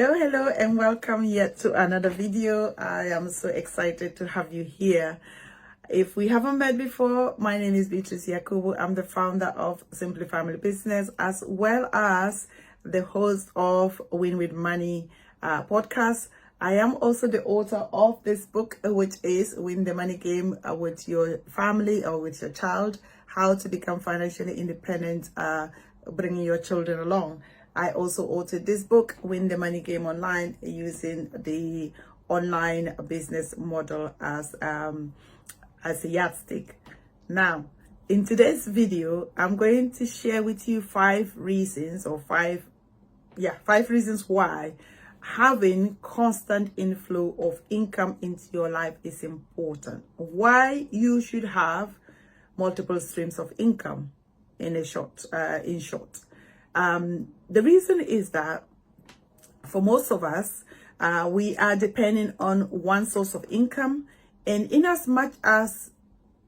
Hello, and welcome yet to another video. I am so excited to have you here. If we haven't met before, my name is Beatrice Yakubu. I'm the founder of Simply Family Business, as well as the host of Win with Money podcast. I am also the author of this book, which is Win the Money Game with your family or with your child, how to become financially independent, bringing your children along. I also authored this book, Win the Money Game Online, using the online business model as a yardstick. Now, in today's video, I'm going to share with you five reasons why having constant inflow of income into your life is important. Why you should have multiple streams of income in short. The reason is that for most of us, we are depending on one source of income, and in as much as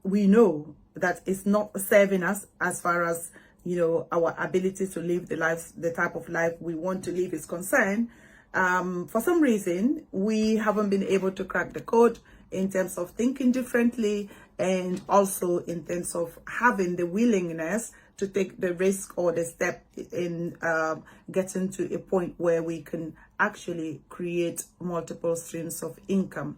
we know that it's not serving us as far as our ability to live the type of life we want to live is concerned, for some reason we haven't been able to crack the code in terms of thinking differently, and also in terms of having the willingness to take the risk or the step in getting to a point where we can actually create multiple streams of income.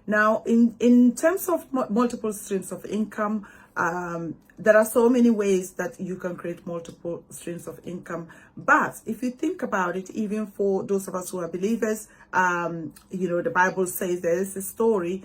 Now, in terms of multiple streams of income, there are so many ways that you can create multiple streams of income. But if you think about it, even for those of us who are believers, the Bible says there is a story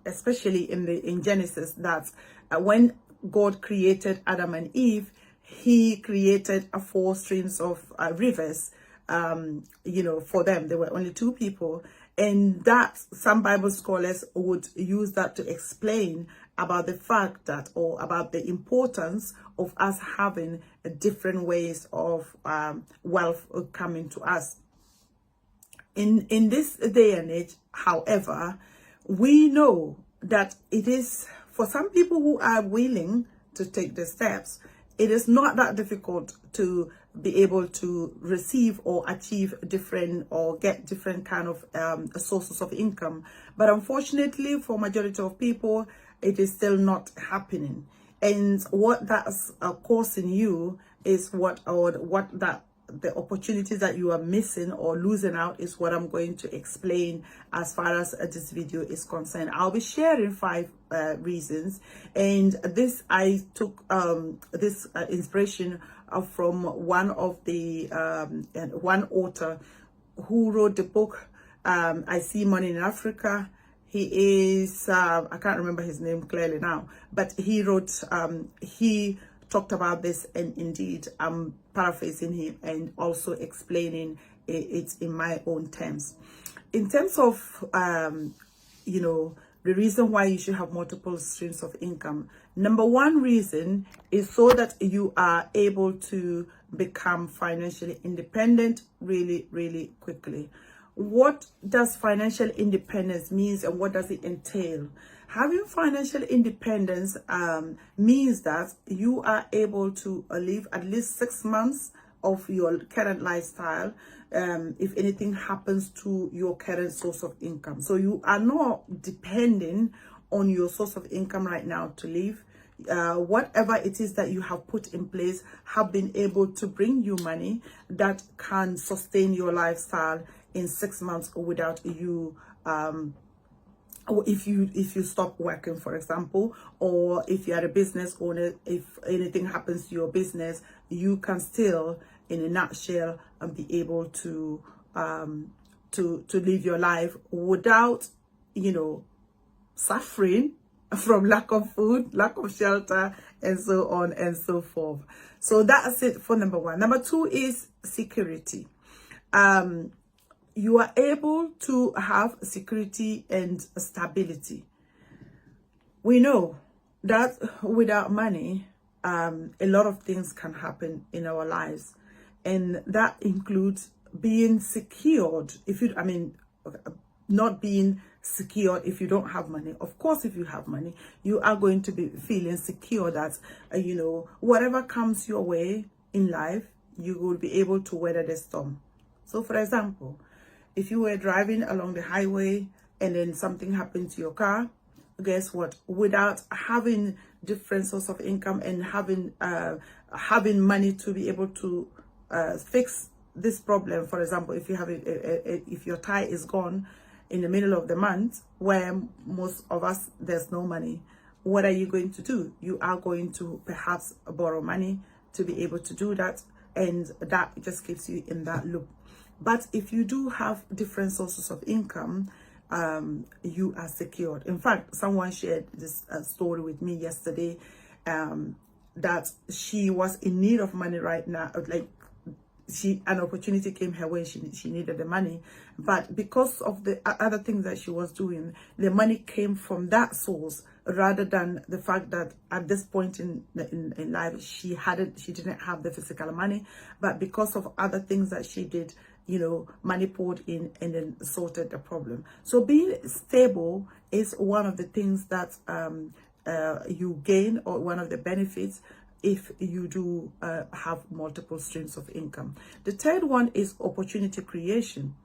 especially in Genesis, that when God created Adam and Eve, he created 4 streams of rivers, for them. There were only 2 people. And that some Bible scholars would use that to explain about the fact that, or about the importance of us having different ways of wealth coming to us. In this day and age, however, we know that it is, for some people who are willing to take the steps, it is not that difficult to be able to receive or achieve different or get different kind of sources of income. But unfortunately, for majority of people, it is still not happening. And what that's causing you is the opportunities that you are missing or losing out is what I'm going to explain as far as this video is concerned. I'll be sharing 5 reasons, and this I took this inspiration from one of the one author who wrote the book I See Money in Africa. He is I can't remember his name clearly now, but he wrote he talked about this, and indeed I'm paraphrasing him and also explaining it in my own terms. In terms of the reason why you should have multiple streams of income, number 1 reason is so that you are able to become financially independent really, really quickly. What does financial independence mean, and what does it entail? Having financial independence means that you are able to live at least 6 months of your current lifestyle if anything happens to your current source of income. So you are not depending on your source of income right now to live. Whatever it is that you have put in place have been able to bring you money that can sustain your lifestyle in 6 months without you or if you stop working, for example, or if you are a business owner, if anything happens to your business, you can still, in a nutshell, be able to live your life without suffering from lack of food, lack of shelter, and so on and so forth. So that's it for number 1. Number 2 is security. You are able to have security and stability. We know that without money, a lot of things can happen in our lives, and that includes being secured. Not being secure if you don't have money. Of course, if you have money, you are going to be feeling secure that whatever comes your way in life, you will be able to weather the storm. So for example, if you were driving along the highway and then something happened to your car, guess what? Without having different source of income and having money to be able to fix this problem, for example, if you have if your tie is gone in the middle of the month, where most of us there's no money, what are you going to do? You are going to perhaps borrow money to be able to do that, and that just keeps you in that loop. But if you do have different sources of income, you are secured. In fact, someone shared this story with me yesterday, that she was in need of money right now. Like, an opportunity came her way, she needed the money, but because of the other things that she was doing, the money came from that source, rather than the fact that at this point in life she didn't have the physical money, but because of other things that she did, money poured in and then sorted the problem. So being stable is one of the things that you gain, or one of the benefits, if you do have multiple streams of income. The third one is opportunity creation.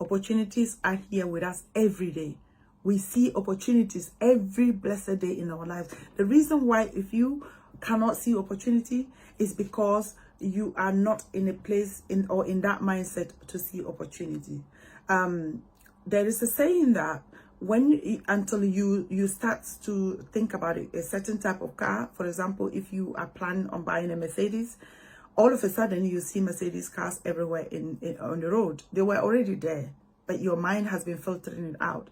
Opportunities are here with us every day. We see opportunities every blessed day in our lives. The reason why, if you cannot see opportunity, is because you are not in a place in that mindset to see opportunity. There is a saying that until you start to think about it, a certain type of car, for example, if you are planning on buying a Mercedes, all of a sudden you see Mercedes cars everywhere on the road. They were already there, but your mind has been filtering it out.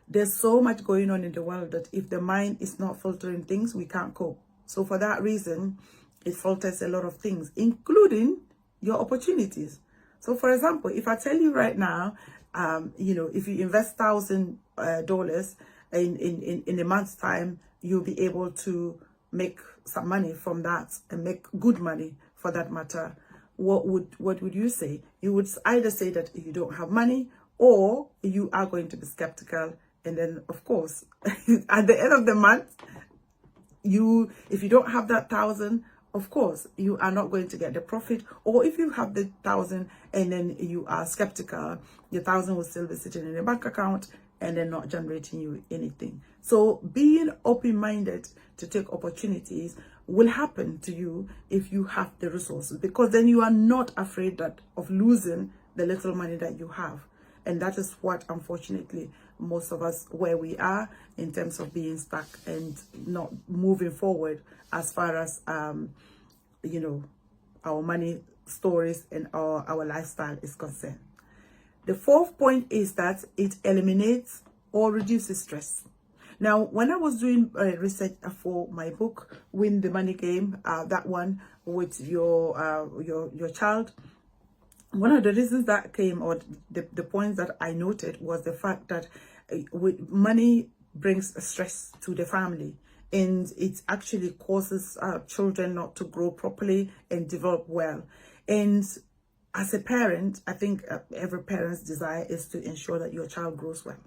There's so much going on in the world that if the mind is not filtering things, we can't cope. So for that reason, it filters a lot of things, including your opportunities. So for example, if I tell you right now, if you invest $1,000 in a month's time, you'll be able to make some money from that, and make good money for that matter. What would you say? You would either say that you don't have money, or you are going to be skeptical. And then, of course, at the end of the month, if you don't have that 1,000, of course, you are not going to get the profit. Or if you have the 1,000 and then you are skeptical, your 1,000 will still be sitting in your bank account and then not generating you anything. So being open-minded to take opportunities will happen to you if you have the resources, because then you are not afraid of losing the little money that you have. And that is what, unfortunately, most of us, where we are in terms of being stuck and not moving forward as far as, our money stories and our lifestyle is concerned. The fourth point is that it eliminates or reduces stress. Now, when I was doing research for my book, Win the Money Game, that one with your child, one of the reasons that came, or the points that I noted, was the fact that money brings stress to the family, and it actually causes children not to grow properly and develop well. And as a parent, I think every parent's desire is to ensure that your child grows well.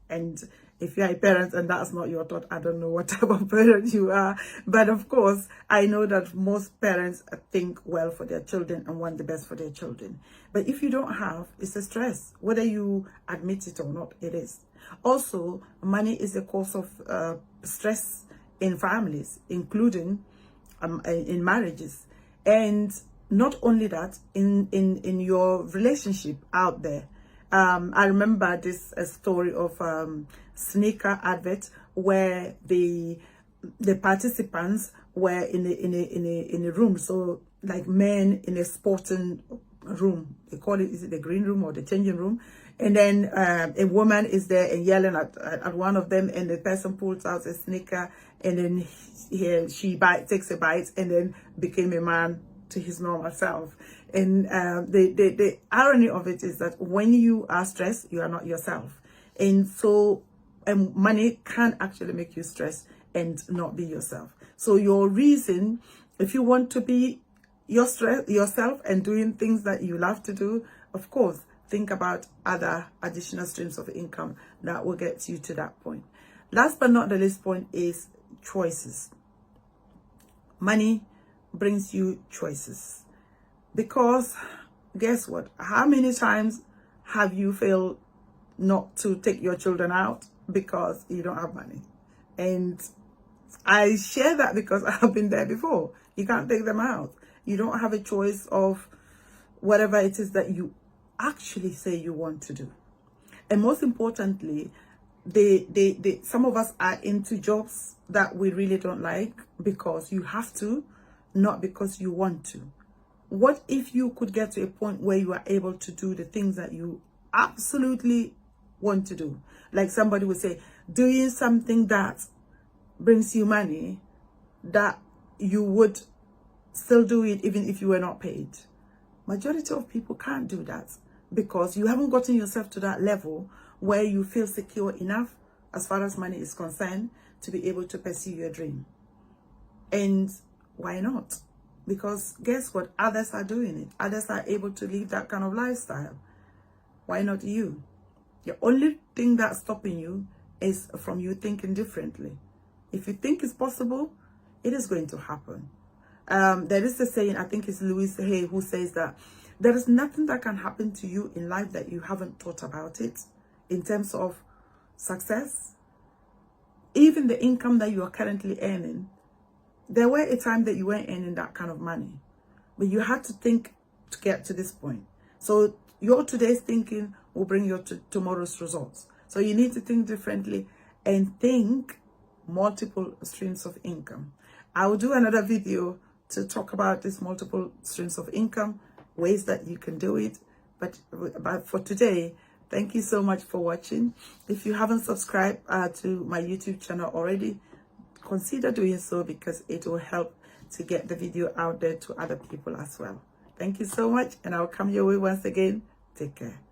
And if you're a parent and that's not your thought, I don't know what type of parent you are. But of course, I know that most parents think well for their children and want the best for their children. But if you don't have, it's a stress. Whether you admit it or not, it is. Also, money is a cause of stress in families, including in marriages. And not only that, in your relationship out there. I remember this story of sneaker advert where the participants were in a room, so like men in a sporting room. They call it, is it the green room or the changing room? And then a woman is there and yelling at one of them, and the person pulls out a sneaker, and then she takes a bite, and then became a man to his normal self. And the irony of it is that when you are stressed, you are not yourself. And so money can actually make you stressed and not be yourself. So your reason, if you want to be yourself and doing things that you love to do, of course, think about other additional streams of income that will get you to that point. Last but not the least point is choices. Money brings you choices, because guess what? How many times have you failed not to take your children out because you don't have money? And I share that because I have been there before. You can't take them out. You don't have a choice of whatever it is that you actually say you want to do. And most importantly, some of us are into jobs that we really don't like because you have to, not because you want to. What if you could get to a point where you are able to do the things that you absolutely want to do? Like somebody would say, doing something that brings you money, that you would still do it even if you were not paid. Majority of people can't do that because you haven't gotten yourself to that level where you feel secure enough as far as money is concerned to be able to pursue your dream. And why not? Because guess what? Others are doing it. Others are able to live that kind of lifestyle. Why not you? The only thing that's stopping you is from you thinking differently. If you think it's possible, it is going to happen. There is a saying, I think it's Louis Hay, who says that there is nothing that can happen to you in life that you haven't thought about it in terms of success. Even the income that you are currently earning, there were a time that you weren't earning that kind of money, but you had to think to get to this point. So your today's thinking will bring your tomorrow's results. So you need to think differently and think multiple streams of income. I will do another video to talk about this multiple streams of income, ways that you can do it. But for today, thank you so much for watching. If you haven't subscribed to my YouTube channel already, consider doing so because it will help to get the video out there to other people as well. Thank you so much, and I'll come your way once again. Take care.